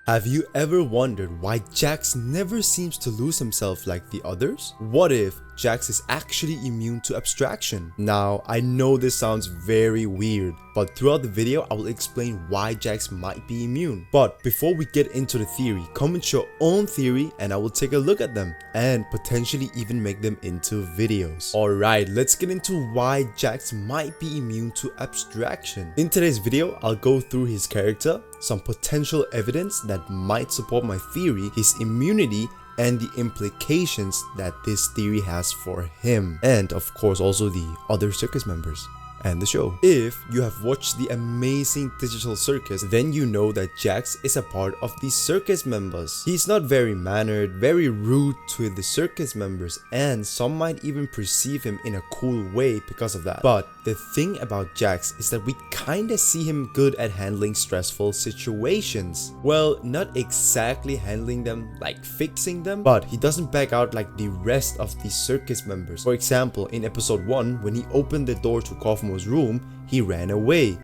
Have you ever wondered why Jax never seems to lose himself like the others? What if Jax is actually immune to abstraction? Now, I know this sounds very weird, but throughout the video I will explain why Jax might be immune. But before we get into the theory, comment your own theory and I will take a look at them and potentially even make them into videos. Alright, let's get into why Jax might be immune to abstraction. In today's video, I'll go through his character, some potential evidence that might support my theory, his immunity, and the implications that this theory has for him, and of course also the other circus members and the show. If you have watched the Amazing Digital Circus, then you know that Jax is a part of the circus members. He's not very mannered, very rude to the circus members, and some might even perceive him in a cool way because of that. But the thing about Jax is that we kinda see him good at handling stressful situations. Well, not exactly handling them, like fixing them, but he doesn't back out like the rest of the circus members. For example, in episode 1, when he opened the door to Kaufman's room, he ran away.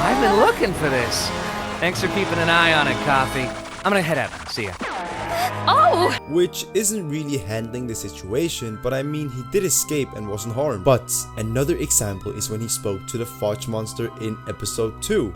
I've been looking for this. Thanks for keeping an eye on it, Coffee. I'm gonna head out. See ya. Oh! Which isn't really handling the situation, but I mean he did escape and wasn't harmed. But another example is when he spoke to the fudge monster in episode 2.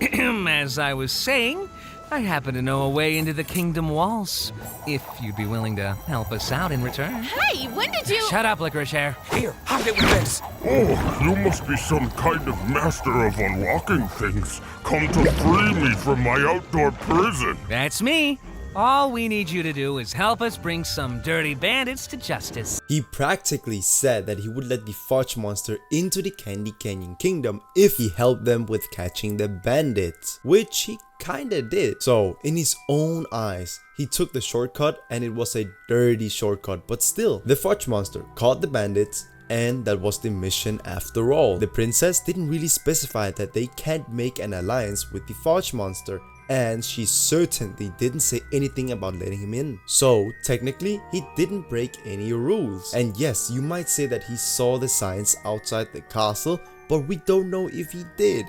As I was saying, I happen to know a way into the kingdom walls. If you'd be willing to help us out in return. Hey, when did you— Shut up, Licorice Hair. Here, have it with this. Oh, you must be some kind of master of unlocking things. Come to free me from my outdoor prison. That's me. All we need you to do is help us bring some dirty bandits to justice. He practically said that he would let the fudge monster into the Candy Canyon Kingdom if he helped them with catching the bandits, which he kinda did. So, in his own eyes, he took the shortcut and it was a dirty shortcut, but still, the fudge monster caught the bandits, and that was the mission after all. The princess didn't really specify that they can't make an alliance with the fudge monster, and she certainly didn't say anything about letting him in. So technically, he didn't break any rules. And yes, you might say that he saw the signs outside the castle, but we don't know if he did.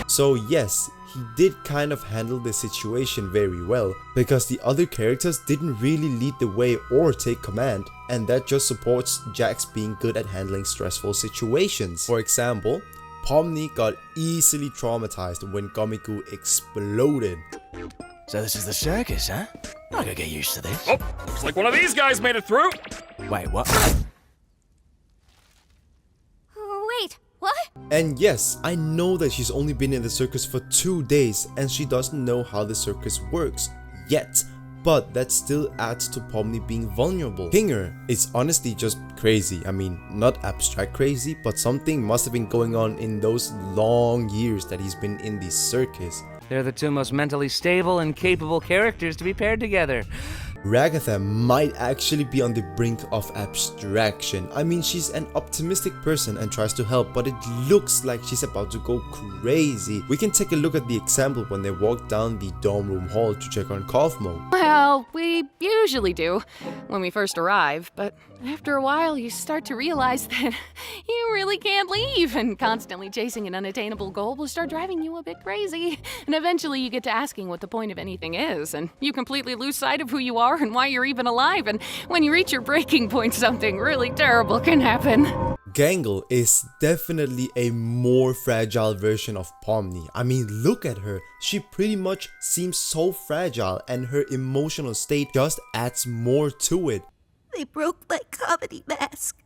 So yes, he did kind of handle the situation very well, because the other characters didn't really lead the way or take command, and that just supports Jax being good at handling stressful situations. For example, Pomni got easily traumatized when Gomiku exploded. So this is the circus, huh? I gotta get used to this. Oh, looks like one of these guys made it through. Wait, what? Wait, what? And yes, I know that she's only been in the circus for 2 days and she doesn't know how the circus works yet, but that still adds to Pomni being vulnerable. Kinger is honestly just crazy. I mean, not abstract crazy, but something must have been going on in those long years that he's been in the circus. They're the two most mentally stable and capable characters to be paired together. Ragatha might actually be on the brink of abstraction. I mean, she's an optimistic person and tries to help, but it looks like she's about to go crazy. We can take a look at the example when they walk down the dorm room hall to check on Kaufmo. Well, we usually do when we first arrive, but after a while you start to realize that you really can't leave, and constantly chasing an unattainable goal will start driving you a bit crazy. And eventually you get to asking what the point of anything is, and you completely lose sight of who you are and why you're even alive, and when you reach your breaking point, something really terrible can happen. Gangle is definitely a more fragile version of Pomni. I mean, look at her. She pretty much seems so fragile, and her emotional state just adds more to it. They broke my comedy mask.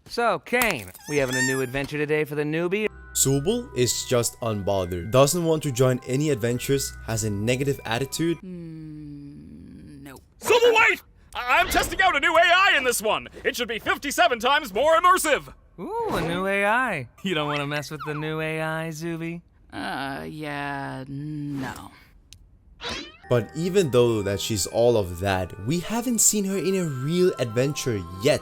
So, Kane, we having a new adventure today for the newbie? Zooble is just unbothered, doesn't want to join any adventures, has a negative attitude. Nope. Zooble, wait! I'm testing out a new AI in this one. It should be 57 times more immersive. Ooh, a new AI. You don't want to mess with the new AI, Zooby? Yeah, no. But even though that she's all of that, we haven't seen her in a real adventure yet.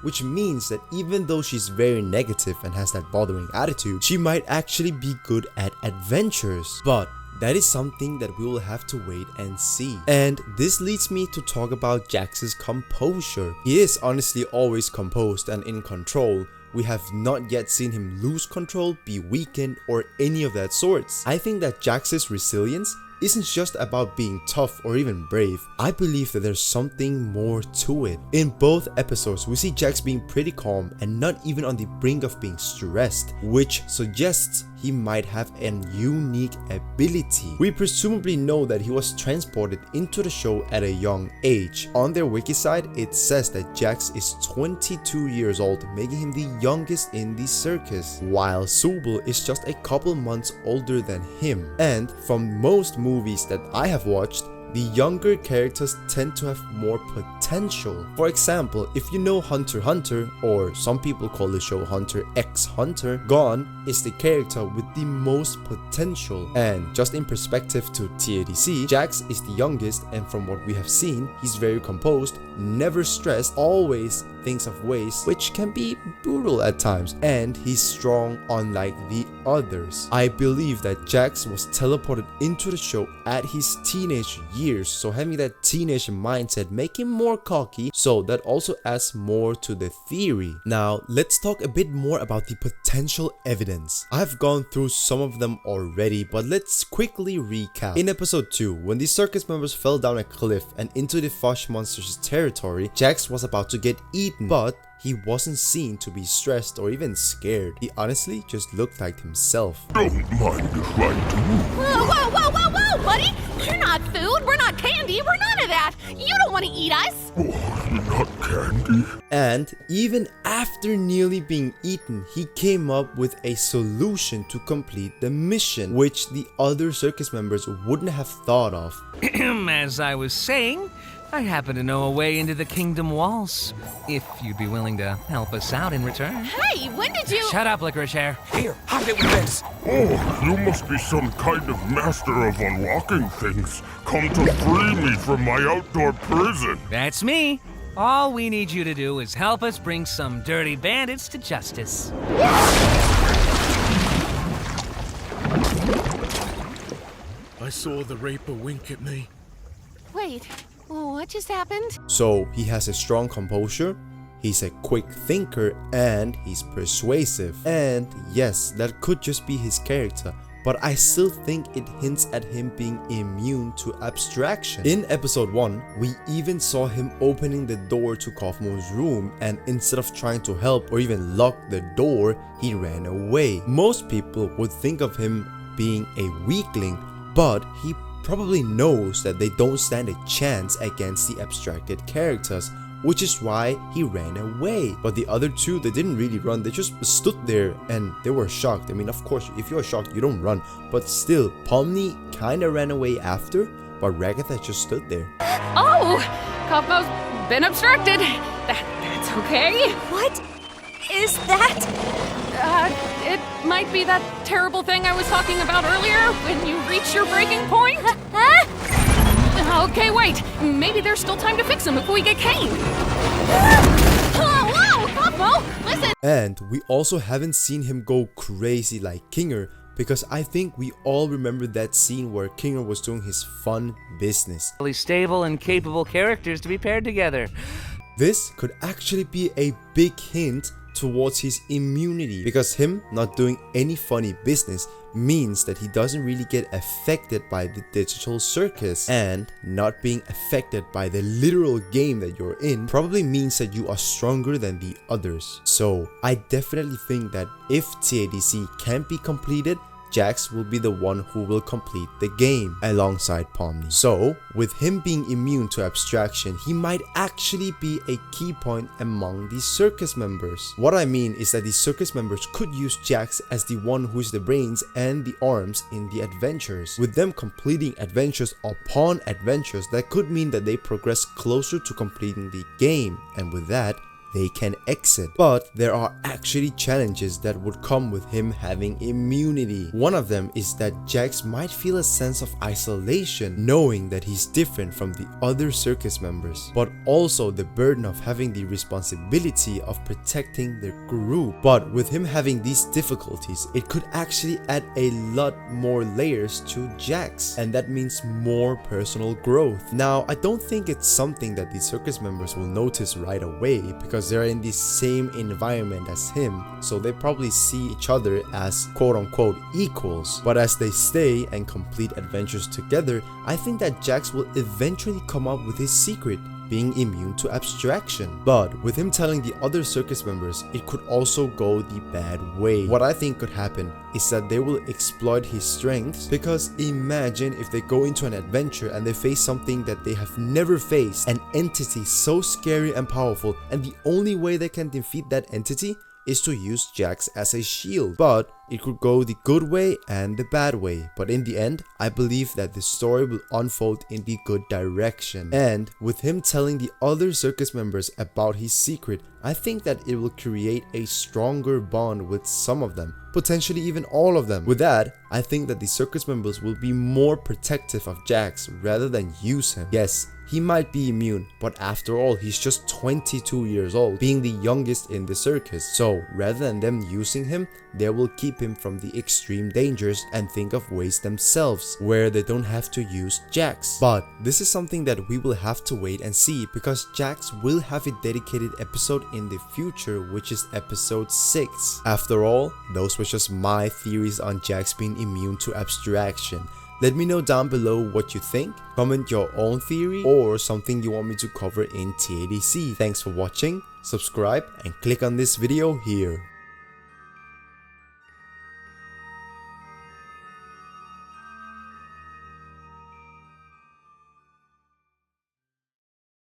Which means that even though she's very negative and has that bothering attitude, she might actually be good at adventures. But that is something that we will have to wait and see. And this leads me to talk about Jax's composure. He is honestly always composed and in control. We have not yet seen him lose control, be weakened, or any of that sorts. I think that Jax's resilience isn't just about being tough or even brave. I believe that there's something more to it. In both episodes, we see Jax being pretty calm and not even on the brink of being stressed, which suggests he might have an unique ability. We presumably know that he was transported into the show at a young age. On their wiki site, it says that Jax is 22 years old, making him the youngest in the circus, while Zooble is just a couple months older than him. And from most movies that I have watched, the younger characters tend to have more potential. For example, if you know Hunter x Hunter, or some people call the show Hunter x Hunter, Gon is the character with the most potential. And just in perspective to TADC, Jax is the youngest, and from what we have seen, he's very composed, never stressed, always thinks of ways which can be brutal at times, and he's strong unlike the others. I believe that Jax was teleported into the show at his teenage years, so having that teenage mindset make him more cocky, so that also adds more to the theory. Now let's talk a bit more about the potential evidence. I've gone through some of them already, but let's quickly recap. In episode 2, when the circus members fell down a cliff and into the Fosh monsters' territory, Jax was about to get eaten, but he wasn't seen to be stressed or even scared. He honestly just looked like himself. Don't mind if I do. Whoa, buddy! We're not food, we're not candy, we're none of that! You don't want to eat us! Oh, you're not candy. And even after nearly being eaten, he came up with a solution to complete the mission, which the other circus members wouldn't have thought of. As I was saying, I happen to know a way into the kingdom walls, if you'd be willing to help us out in return. Hey, when did you— Shut up, Licorice Hair. Here, have it with this. Oh, you must be some kind of master of unlocking things. Come to free me from my outdoor prison. That's me. All we need you to do is help us bring some dirty bandits to justice. I saw the Reaper wink at me. Wait, well, what just happened? So he has a strong composure, he's a quick thinker, and he's persuasive. And yes, that could just be his character, but I still think it hints at him being immune to abstraction. In episode 1, we even saw him opening the door to Kaufmo's room, and instead of trying to help or even lock the door, he ran away. Most people would think of him being a weakling, but he probably knows that they don't stand a chance against the abstracted characters, which is why he ran away. But the other two, they didn't really run, they just stood there and they were shocked. I mean, of course, if you're shocked, you don't run, but still, Pomni kinda ran away after, but Ragatha just stood there. Oh, Kaufmo's been obstructed. That's okay. What is that? It might be that terrible thing I was talking about earlier when you reach your breaking point. Okay, wait. Maybe there's still time to fix him before we get caned. Whoa, Kaufmo, listen. And we also haven't seen him go crazy like Kinger, because I think we all remember that scene where Kinger was doing his fun business. Really stable and capable characters to be paired together. This could actually be a big hint towards his immunity, because him not doing any funny business means that he doesn't really get affected by the digital circus, and not being affected by the literal game that you're in probably means that you are stronger than the others. So I definitely think that if TADC can't be completed, Jax will be the one who will complete the game alongside Pomni. So, with him being immune to abstraction, he might actually be a key point among the circus members. What I mean is that the circus members could use Jax as the one who is the brains and the arms in the adventures. With them completing adventures upon adventures, that could mean that they progress closer to completing the game, and with that, they can exit. But there are actually challenges that would come with him having immunity. One of them is that Jax might feel a sense of isolation knowing that he's different from the other circus members, but also the burden of having the responsibility of protecting the group. But with him having these difficulties, it could actually add a lot more layers to Jax, and that means more personal growth. Now, I don't think it's something that the circus members will notice right away because they're in the same environment as him, so they probably see each other as quote-unquote equals. But as they stay and complete adventures together, I think that Jax will eventually come up with his secret, being immune to abstraction. But with him telling the other circus members, it could also go the bad way. What I think could happen is that they will exploit his strengths, because imagine if they go into an adventure and they face something that they have never faced, an entity so scary and powerful, and the only way they can defeat that entity is to use Jax as a shield. But it could go the good way and the bad way, but in the end, I believe that the story will unfold in the good direction. And with him telling the other circus members about his secret, I think that it will create a stronger bond with some of them, potentially even all of them. With that, I think that the circus members will be more protective of Jax rather than use him. Yes, he might be immune, but after all, he's just 22 years old, being the youngest in the circus. So rather than them using him, they will keep him from the extreme dangers and think of ways themselves where they don't have to use Jax. But this is something that we will have to wait and see, because Jax will have a dedicated episode in the future, which is episode 6. After all, those were just my theories on Jax being immune to abstraction. Let me know down below what you think, comment your own theory or something you want me to cover in TADC. Thanks for watching, subscribe and click on this video here.